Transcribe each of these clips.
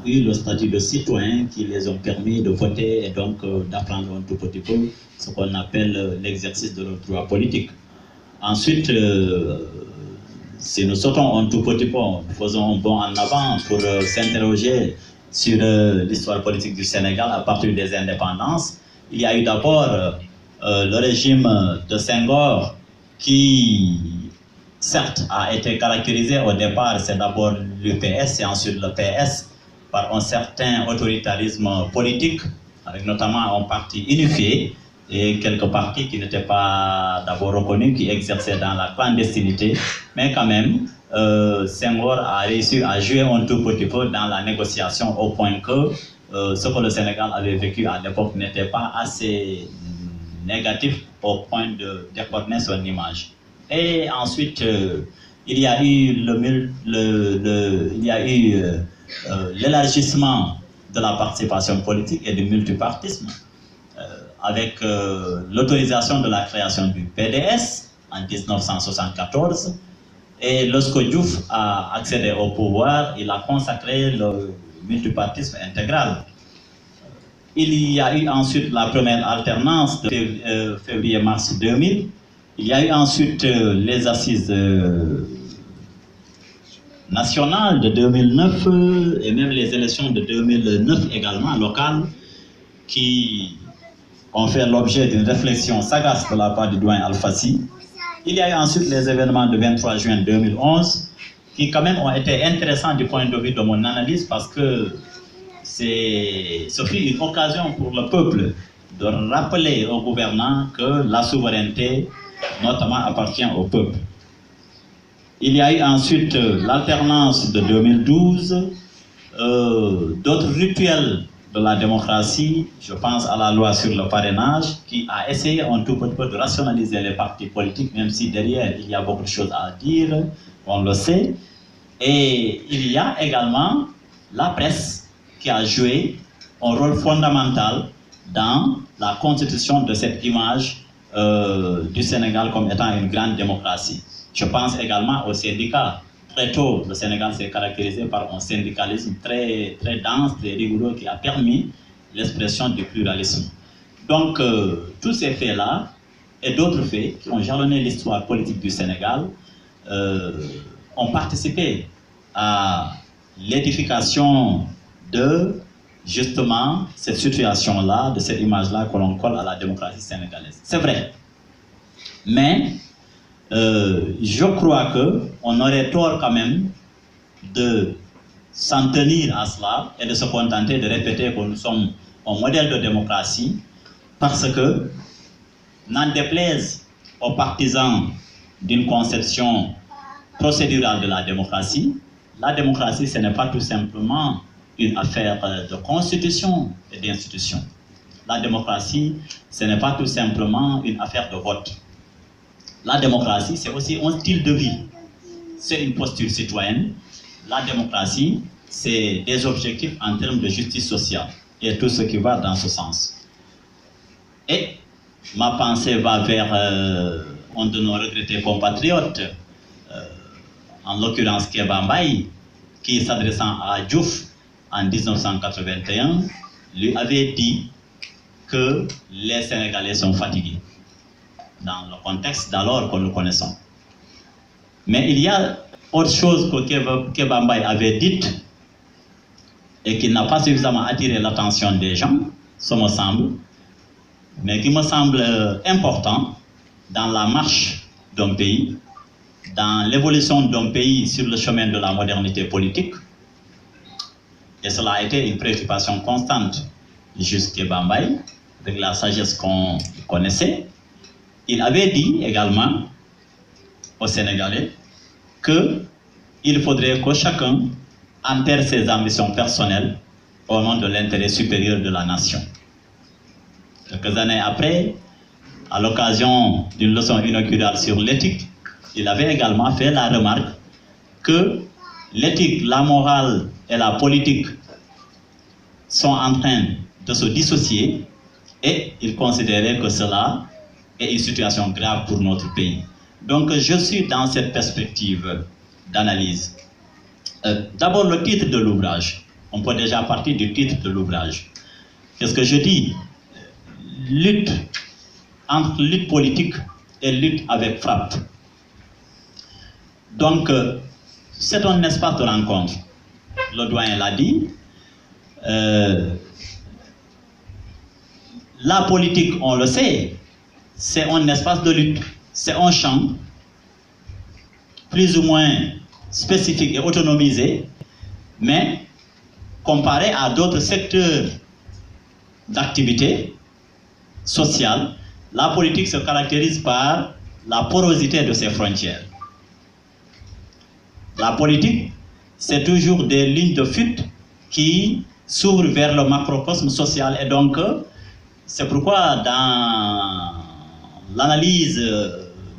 eu le statut de citoyen qui les ont permis de voter et donc d'apprendre un tout petit peu ce qu'on appelle l'exercice de leur droit politique. Ensuite, si nous sautons un tout petit peu, nous faisons un bond en avant pour s'interroger sur l'histoire politique du Sénégal à partir des indépendances. Il y a eu d'abord le régime de Senghor qui, certes, a été caractérisé au départ, c'est d'abord l'UPS et ensuite le PS, par un certain autoritarisme politique, avec notamment un parti unifié et quelques partis qui n'étaient pas d'abord reconnus, qui exerçaient dans la clandestinité, mais quand même, Senghor a réussi à jouer un tout petit peu dans la négociation au point que ce que le Sénégal avait vécu à l'époque n'était pas assez négatif au point de déformer son image. Et ensuite, il y a eu l'élargissement de la participation politique et du multipartisme avec l'autorisation de la création du PDS en 1974. Et lorsque Diouf a accédé au pouvoir, il a consacré le multipartisme intégral. Il y a eu ensuite la première alternance de février-mars 2000. Il y a eu ensuite les assises nationales de 2009 et même les élections de 2009 également locales qui ont fait l'objet d'une réflexion sagace de la part du doyen Al-Fassi. Il y a eu ensuite les événements de 23 juin 2011 qui quand même ont été intéressants du point de vue de mon analyse parce que ce fut une occasion pour le peuple de rappeler aux gouvernants que la souveraineté notamment appartient au peuple. Il y a eu ensuite l'alternance de 2012, d'autres rituels de la démocratie, je pense à la loi sur le parrainage, qui a essayé un tout petit peu de rationaliser les partis politiques, même si derrière il y a beaucoup de choses à dire, on le sait. Et il y a également la presse qui a joué un rôle fondamental dans la constitution de cette image du Sénégal comme étant une grande démocratie. Je pense également aux syndicats. Très tôt, le Sénégal s'est caractérisé par un syndicalisme très, très dense, très rigoureux, qui a permis l'expression du pluralisme. Donc, tous ces faits-là et d'autres faits qui ont jalonné l'histoire politique du Sénégal ont participé à l'édification de, justement, cette situation-là, de cette image-là que l'on colle à la démocratie sénégalaise. C'est vrai. Mais je crois qu'on aurait tort quand même de s'en tenir à cela et de se contenter de répéter que nous sommes un modèle de démocratie parce que, n'en déplaise aux partisans d'une conception procédurale de la démocratie, ce n'est pas tout simplement une affaire de constitution et d'institution. La démocratie, ce n'est pas tout simplement une affaire de vote. La démocratie, c'est aussi un style de vie. C'est une posture citoyenne. La démocratie, c'est des objectifs en termes de justice sociale et tout ce qui va dans ce sens. Et ma pensée va vers un de nos regrettés compatriotes, en l'occurrence Kéba Mbaye, qui, s'adressant à Diouf en 1981, lui avait dit que les Sénégalais sont fatigués, dans le contexte d'alors que nous connaissons. Mais il y a autre chose que Kéba Mbaye avait dite et qui n'a pas suffisamment attiré l'attention des gens, ça me semble, mais qui me semble important dans la marche d'un pays, dans l'évolution d'un pays sur le chemin de la modernité politique. Et cela a été une préoccupation constante jusqu'à Kéba Mbaye, avec la sagesse qu'on connaissait. Il avait dit également aux Sénégalais qu'il faudrait que chacun enterre ses ambitions personnelles au nom de l'intérêt supérieur de la nation. Quelques années après, à l'occasion d'une leçon inaugurale sur l'éthique, il avait également fait la remarque que l'éthique, la morale et la politique sont en train de se dissocier et il considérait que cela est une situation grave pour notre pays. Donc je suis dans cette perspective d'analyse. D'abord le titre de l'ouvrage, On peut déjà partir du titre de l'ouvrage. Qu'est-ce que je dis? Lutte, entre lutte politique et lutte avec frappe. Donc, c'est un espace de rencontre. Le doyen l'a dit. La politique, on le sait, c'est un espace de lutte. C'est un champ plus ou moins spécifique et autonomisé, mais comparé à d'autres secteurs d'activité sociale, la politique se caractérise par la porosité de ses frontières. La politique, c'est toujours des lignes de fuite qui s'ouvrent vers le macrocosme social. Et donc, c'est pourquoi dans l'analyse,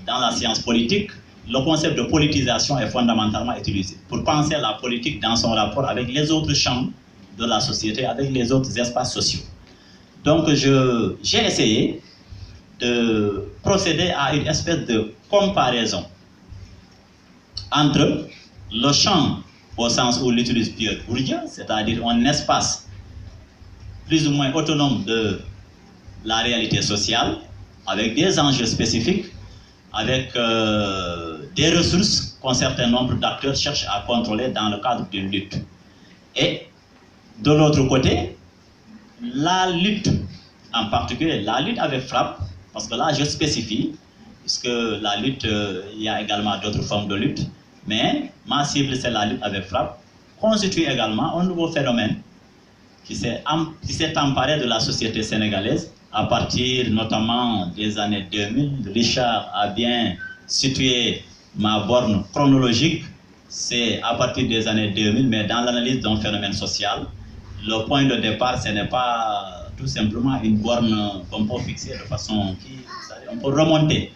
dans la science politique, le concept de politisation est fondamentalement utilisé pour penser la politique dans son rapport avec les autres champs de la société, avec les autres espaces sociaux. Donc, j'ai essayé de procéder à une espèce de comparaison entre le champ, au sens où l'utilise Pierre Bourdieu, c'est-à-dire un espace plus ou moins autonome de la réalité sociale, avec des enjeux spécifiques, avec des ressources qu'un certain nombre d'acteurs cherchent à contrôler dans le cadre d'une lutte. Et de l'autre côté, la lutte, en particulier la lutte avec frappe, parce que là je spécifie, puisque la lutte, il y a également d'autres formes de lutte, mais ma cible c'est la lutte avec frappe, constitue également un nouveau phénomène qui s'est emparé de la société sénégalaise à partir notamment des années 2000. Richard a bien situé ma borne chronologique, c'est à partir des années 2000, mais dans l'analyse d'un phénomène social, le point de départ, ce n'est pas tout simplement une borne qu'on peut fixer de façon qui... On peut remonter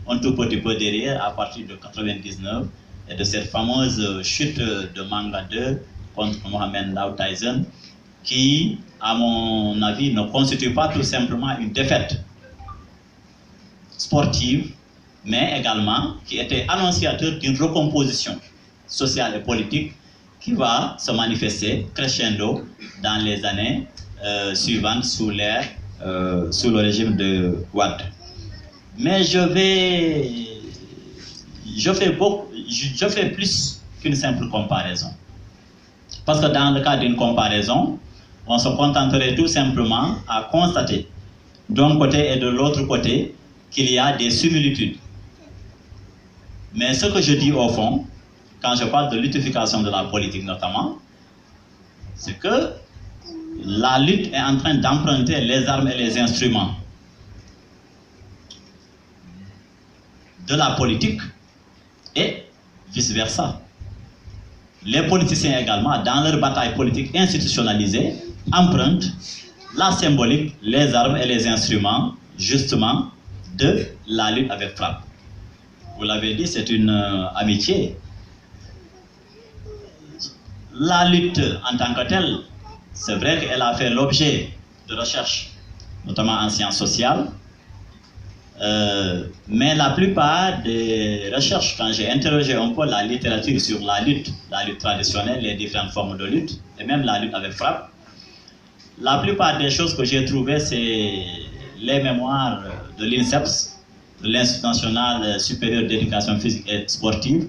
un tout petit peu derrière à partir de 99 et de cette fameuse chute de Manga 2 contre Mohamed Ndao Tyson qui, à mon avis, ne constitue pas tout simplement une défaite sportive, mais également qui était annonciateur d'une recomposition sociale et politique qui va se manifester crescendo dans les années suivantes sous le régime de Wade. Mais je fais plus qu'une simple comparaison. Parce que dans le cas d'une comparaison, on se contenterait tout simplement à constater d'un côté et de l'autre côté qu'il y a des similitudes. Mais ce que je dis au fond, quand je parle de lutte-ification de la politique notamment, c'est que la lutte est en train d'emprunter les armes et les instruments de la politique et vice-versa. Les politiciens également, dans leur bataille politique institutionnalisée, empruntent la symbolique, les armes et les instruments, justement, de la lutte avec frappe. Vous l'avez dit, c'est une amitié. La lutte en tant que telle, c'est vrai qu'elle a fait l'objet de recherches, notamment en sciences sociales, mais la plupart des recherches, quand j'ai interrogé un peu la littérature sur la lutte traditionnelle, les différentes formes de lutte, et même la lutte avec frappe, la plupart des choses que j'ai trouvées, c'est les mémoires de l'INSEPS, de l'Institut national supérieur d'éducation physique et sportive,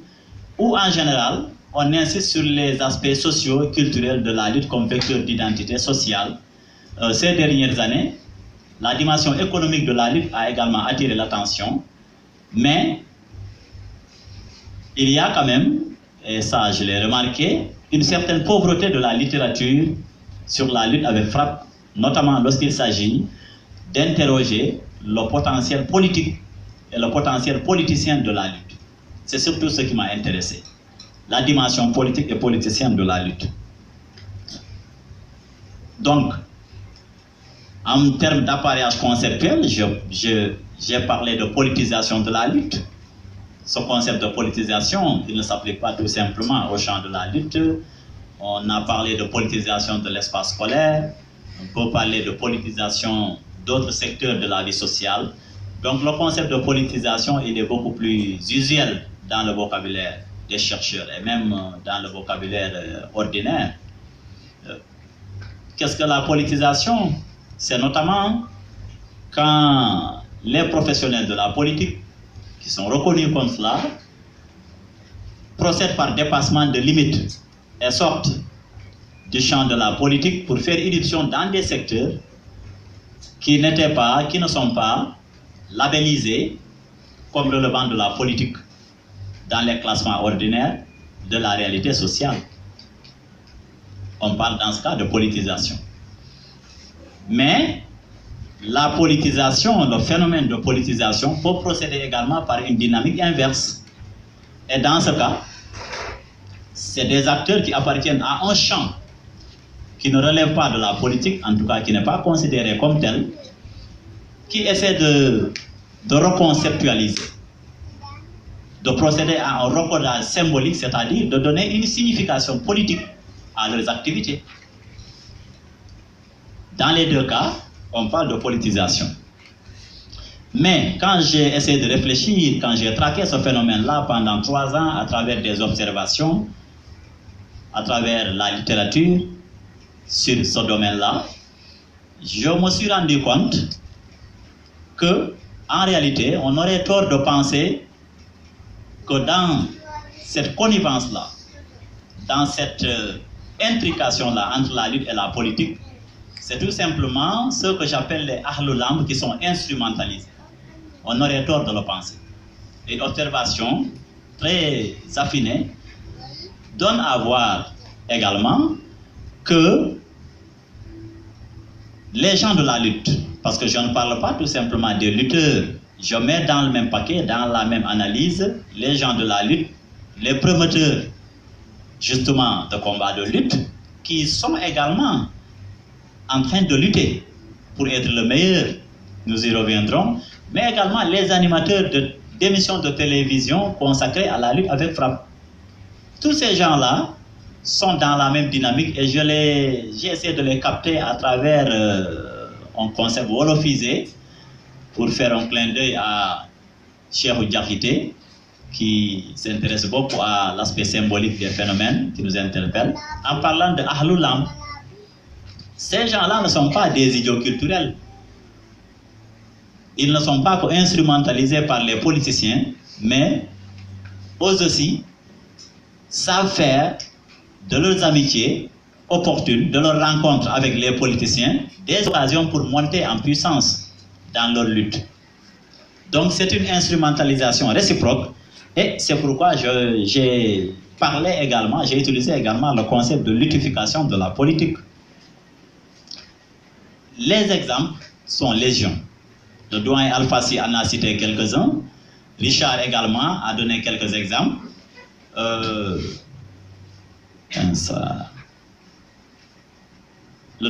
où en général, on insiste sur les aspects sociaux et culturels de la lutte comme vecteur d'identité sociale. Ces dernières années, la dimension économique de la lutte a également attiré l'attention, mais il y a quand même, et ça je l'ai remarqué, une certaine pauvreté de la littérature sur la lutte avec frappe, notamment lorsqu'il s'agit d'interroger le potentiel politique et le potentiel politicien de la lutte. C'est surtout ce qui m'a intéressé, la dimension politique et politicienne de la lutte. Donc, en termes d'appareillage conceptuel, j'ai parlé de politisation de la lutte. Ce concept de politisation, il ne s'applique pas tout simplement au champ de la lutte. On a parlé de politisation de l'espace scolaire, on peut parler de politisation d'autres secteurs de la vie sociale. Donc le concept de politisation, il est beaucoup plus usuel dans le vocabulaire des chercheurs et même dans le vocabulaire ordinaire. qu'est-ce que la politisation? C'est notamment quand les professionnels de la politique, qui sont reconnus comme cela, procèdent par dépassement de limites et sortent du champ de la politique pour faire irruption dans des secteurs qui ne sont pas labellisés comme relevant de la politique dans les classements ordinaires de la réalité sociale. On parle dans ce cas de politisation. Mais la politisation, le phénomène de politisation peut procéder également par une dynamique inverse. Et dans ce cas, c'est des acteurs qui appartiennent à un champ qui ne relève pas de la politique, en tout cas qui n'est pas considéré comme tel, qui essaient de reconceptualiser, de procéder à un recodage symbolique, c'est-à-dire de donner une signification politique à leurs activités. Dans les deux cas, on parle de politisation. Mais quand j'ai essayé de réfléchir, quand j'ai traqué ce phénomène-là pendant 3 ans à travers des observations, à travers la littérature sur ce domaine-là, je me suis rendu compte que, en réalité, on aurait tort de penser que dans cette connivence-là, dans cette intrication-là entre la lutte et la politique, c'est tout simplement ce que j'appelle les ahlulam qui sont instrumentalisés. On aurait tort de le penser. Une observation très affinée donne à voir également que les gens de la lutte, parce que je ne parle pas tout simplement des lutteurs, je mets dans le même paquet, dans la même analyse, les gens de la lutte, les promoteurs justement de combats de lutte, qui sont également en train de lutter pour être le meilleur, nous y reviendrons, mais également les animateurs d'émissions de télévision consacrées à la lutte avec frappe. Tous ces gens-là sont dans la même dynamique et j'ai essayé de les capter à travers un concept wolofisé pour faire un clin d'œil à Cheikhou Diakité, qui s'intéresse beaucoup à l'aspect symbolique des phénomènes qui nous interpellent, en parlant de Ahlulam. Ces gens-là ne sont pas des idiots culturels. Ils ne sont pas instrumentalisés par les politiciens, mais eux aussi savent faire de leurs amitiés opportunes, de leurs rencontres avec les politiciens, des occasions pour monter en puissance dans leur lutte. Donc c'est une instrumentalisation réciproque et c'est pourquoi j'ai utilisé également le concept de luttification de la politique. Les exemples sont légion. Le doyen Al-Fassi en a cité quelques-uns. Richard également a donné quelques exemples. Le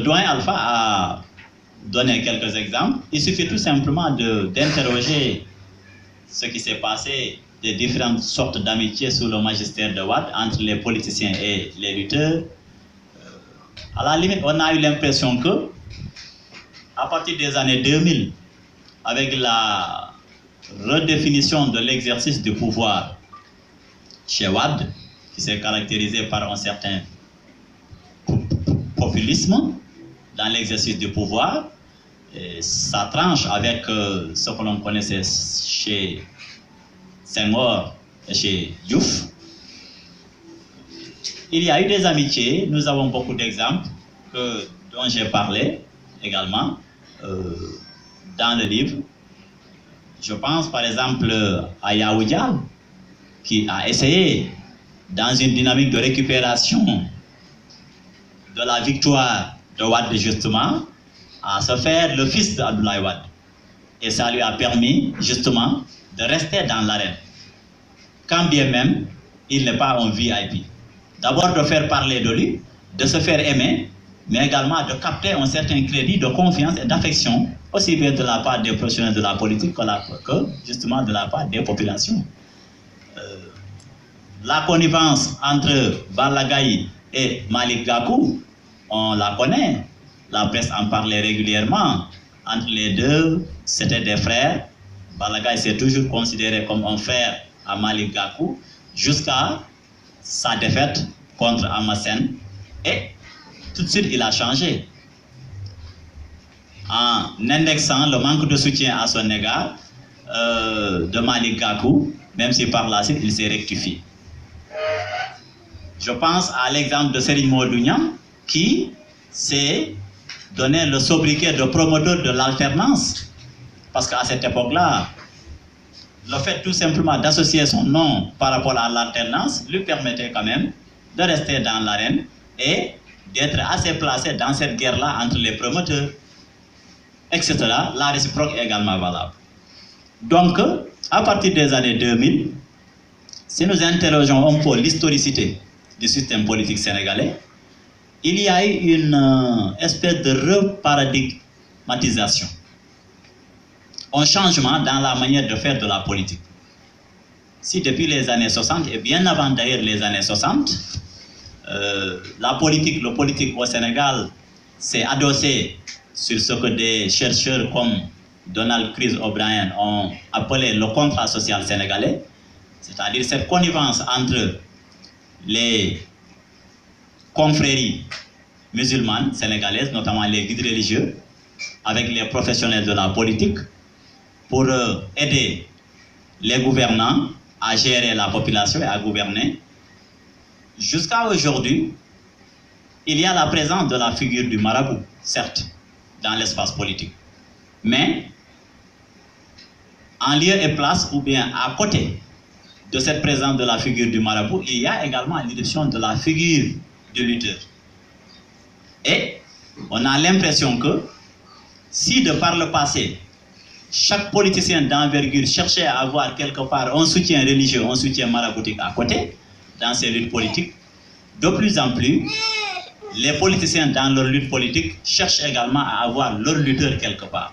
doyen Alpha a donné quelques exemples. Il suffit tout simplement d'interroger ce qui s'est passé, des différentes sortes d'amitiés sous le magistère de Wade entre les politiciens et les lutteurs. À la limite, on a eu l'impression que, à partir des années 2000, avec la redéfinition de l'exercice du pouvoir chez Wade, qui s'est caractérisé par un certain populisme dans l'exercice du pouvoir, et ça tranche avec ce que l'on connaissait chez Senghor et chez Diouf. Il y a eu des amitiés, nous avons beaucoup d'exemples dont j'ai parlé également dans le livre. Je pense par exemple à Yahou Dial, qui a essayé, dans une dynamique de récupération de la victoire de Wade justement, à se faire le fils d'Abdoulaye Wade. Et ça lui a permis justement de rester dans l'arène. Quand bien même, il n'est pas un VIP. D'abord de faire parler de lui, de se faire aimer, mais également de capter un certain crédit de confiance et d'affection, aussi bien de la part des professionnels de la politique que justement de la part des populations. La connivence entre Balla Gaye et Malick Gakou, on la connaît, la presse en parlait régulièrement. Entre les deux, c'était des frères. Balla Gaye s'est toujours considéré comme un frère à Malick Gakou jusqu'à sa défaite contre Amasen. Et tout de suite, il a changé. en indexant le manque de soutien à son égard de Malick Gakou, même si par la suite il s'est rectifié. Je pense à l'exemple de Serigne Modou Niang qui s'est donné le sobriquet de promoteur de l'alternance, parce qu'à cette époque-là, le fait tout simplement d'associer son nom par rapport à l'alternance lui permettait quand même de rester dans l'arène et d'être assez placé dans cette guerre-là entre les promoteurs, etc. La réciproque est également valable. Donc, à partir des années 2000, si nous interrogeons un peu l'historicité du système politique sénégalais, il y a eu une espèce de reparadigmatisation, un changement dans la manière de faire de la politique. Si depuis les années 60, et bien avant d'ailleurs les années 60, le politique au Sénégal s'est adossé sur ce que des chercheurs comme Donald Chris O'Brien ont appelé le contrat social sénégalais, c'est-à-dire cette connivence entre les confréries musulmanes sénégalaises, notamment les guides religieux, avec les professionnels de la politique, pour aider les gouvernants à gérer la population et à gouverner. Jusqu'à aujourd'hui, il y a la présence de la figure du marabout, certes, dans l'espace politique. Mais, en lieu et place, ou bien à côté de cette présence de la figure du marabout, il y a également l'irruption de la figure du lutteur. Et on a l'impression que, si de par le passé, chaque politicien d'envergure cherchait à avoir quelque part un soutien religieux, un soutien maraboutique à côté, dans ses luttes politiques, de plus en plus, les politiciens dans leur lutte politique cherchent également à avoir leur lutteur quelque part.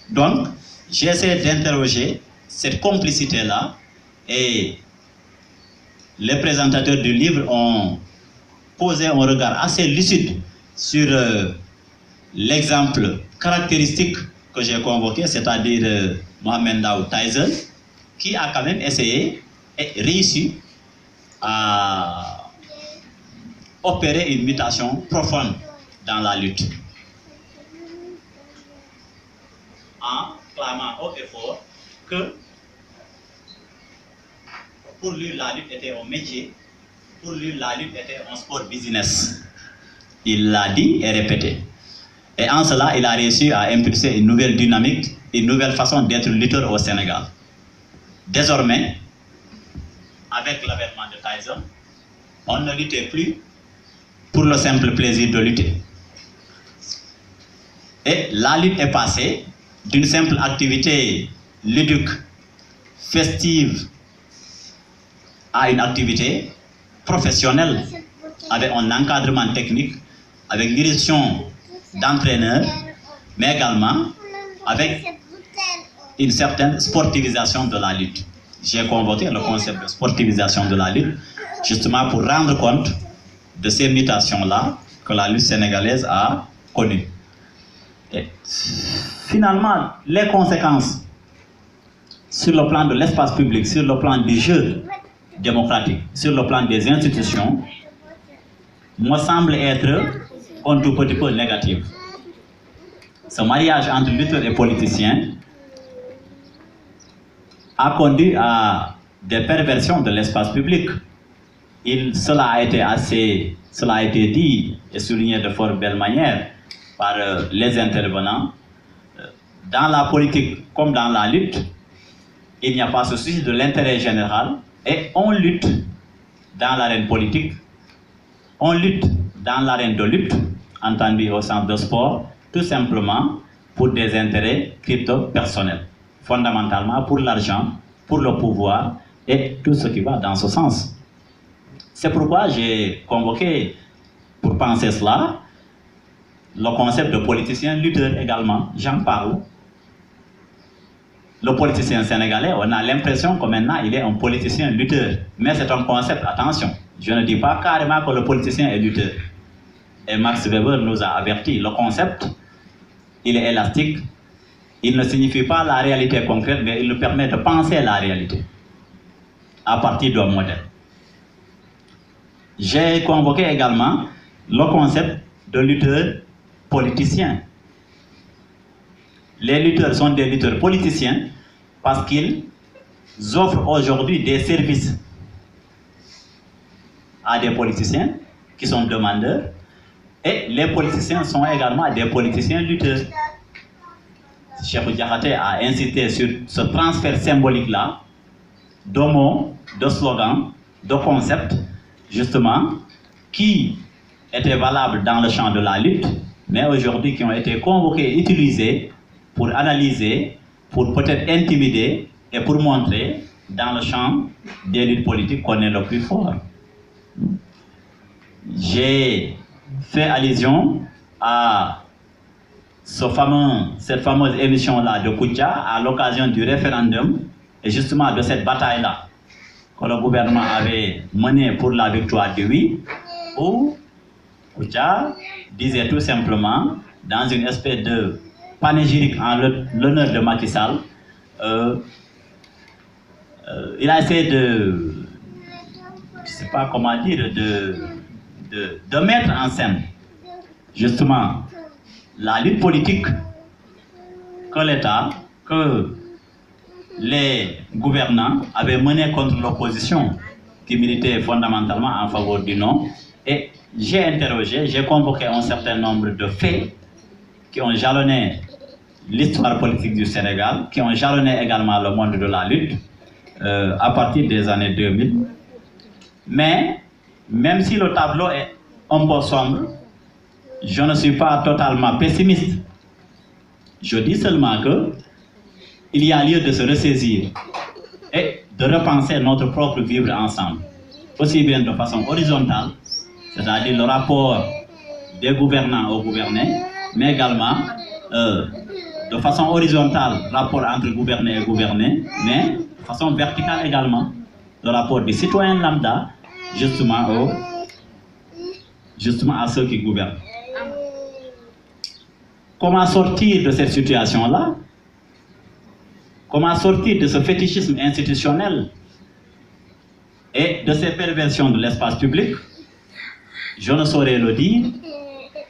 Donc, j'essaie d'interroger cette complicité-là, et les présentateurs du livre ont posé un regard assez lucide sur l'exemple caractéristique que j'ai convoqué, c'est-à-dire Mohamed Ndao Tyson, qui a quand même essayé et réussi à opérer une mutation profonde dans la lutte, en clamant haut et fort que pour lui la lutte était un métier, pour lui la lutte était un sport business. Il l'a dit et répété. Et en cela, il a réussi à impulser une nouvelle dynamique, une nouvelle façon d'être lutteur au Sénégal. Désormais, avec l'avènement de Tyson, on ne luttait plus pour le simple plaisir de lutter. Et la lutte est passée d'une simple activité ludique, festive, à une activité professionnelle, avec un encadrement technique, avec l'irruption d'entraîneurs, mais également avec une certaine sportivisation de la lutte. J'ai convoqué le concept de sportivisation de la lutte, justement pour rendre compte de ces mutations-là que la lutte sénégalaise a connues. Et finalement, les conséquences sur le plan de l'espace public, sur le plan du jeu démocratique, sur le plan des institutions, me semblent être un tout petit peu négatives. Ce mariage entre lutteurs et politiciens a conduit à des perversions de l'espace public. Cela a été dit et souligné de fort belle manière par les intervenants. Dans la politique comme dans la lutte, il n'y a pas ce souci de l'intérêt général, et on lutte dans l'arène politique, on lutte dans l'arène de lutte, entendu au sens de sport, tout simplement pour des intérêts crypto-personnels, fondamentalement pour l'argent, pour le pouvoir et tout ce qui va dans ce sens. C'est pourquoi j'ai convoqué, pour penser cela, le concept de politicien lutteur également. J'en parle. Le politicien sénégalais, on a l'impression que maintenant il est un politicien lutteur. Mais c'est un concept, attention. Je ne dis pas carrément que le politicien est lutteur. Et Max Weber nous a averti, le concept, il est élastique. Il ne signifie pas la réalité concrète, mais il nous permet de penser la réalité à partir d'un modèle. J'ai convoqué également le concept de lutteur politicien. les lutteurs sont des lutteurs politiciens parce qu'ils offrent aujourd'hui des services à des politiciens qui sont demandeurs, et les politiciens sont également des politiciens lutteurs. Cheikh Diakhaté a insisté sur ce transfert symbolique-là de mots, de slogans, de concepts, justement, qui étaient valables dans le champ de la lutte, mais aujourd'hui qui ont été convoqués, utilisés pour analyser, pour peut-être intimider et pour montrer dans le champ des luttes politiques qu'on est le plus fort. J'ai fait allusion à cette fameuse émission-là de Koutia à l'occasion du référendum et justement de cette bataille-là que le gouvernement avait menée pour la victoire du oui, où Koutia disait tout simplement, dans une espèce de panégyrique en l'honneur de Macky Sall, il a essayé de, je ne sais pas comment dire, de mettre en scène justement la lutte politique que l'État, que les gouvernants avaient menée contre l'opposition qui militait fondamentalement en faveur du non. Et j'ai interrogé, j'ai convoqué un certain nombre de faits qui ont jalonné l'histoire politique du Sénégal, qui ont jalonné également le monde de la lutte à partir des années 2000. Mais même si le tableau est un peu sombre, je ne suis pas totalement pessimiste. Je dis seulement qu'il y a lieu de se ressaisir et de repenser notre propre vivre ensemble, aussi bien de façon horizontale, c'est-à-dire le rapport des gouvernants aux gouvernés, mais également de façon horizontale, rapport entre gouvernés et gouvernés, mais de façon verticale également, le rapport des citoyens lambda justement à ceux qui gouvernent. Comment sortir de cette situation-là? Comment sortir de ce fétichisme institutionnel et de ces perversions de l'espace public? Je ne saurais le dire,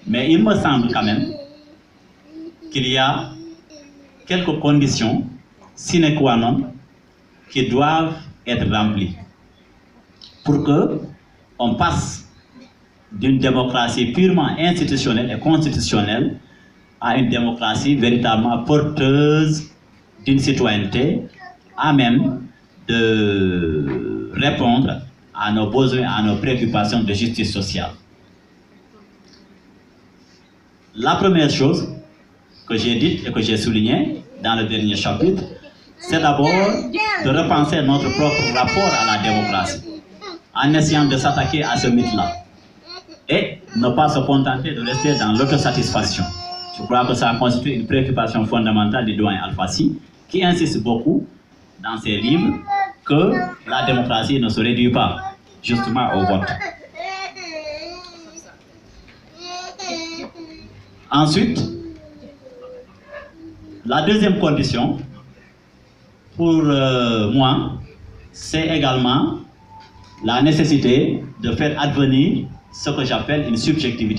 mais il me semble quand même qu'il y a quelques conditions sine qua non qui doivent être remplies pour qu'on passe d'une démocratie purement institutionnelle et constitutionnelle à une démocratie véritablement porteuse d'une citoyenneté à même de répondre à nos besoins, à nos préoccupations de justice sociale. La première chose que j'ai dite et que j'ai soulignée dans le dernier chapitre, c'est d'abord de repenser notre propre rapport à la démocratie en essayant de s'attaquer à ce mythe-là et ne pas se contenter de rester dans l'autosatisfaction. Je crois que ça constitue une préoccupation fondamentale du doyen Alfassi, qui insiste beaucoup dans ses livres que la démocratie ne se réduit pas justement au vote. Ensuite, la deuxième condition, pour moi, c'est également la nécessité de faire advenir ce que j'appelle une subjectivité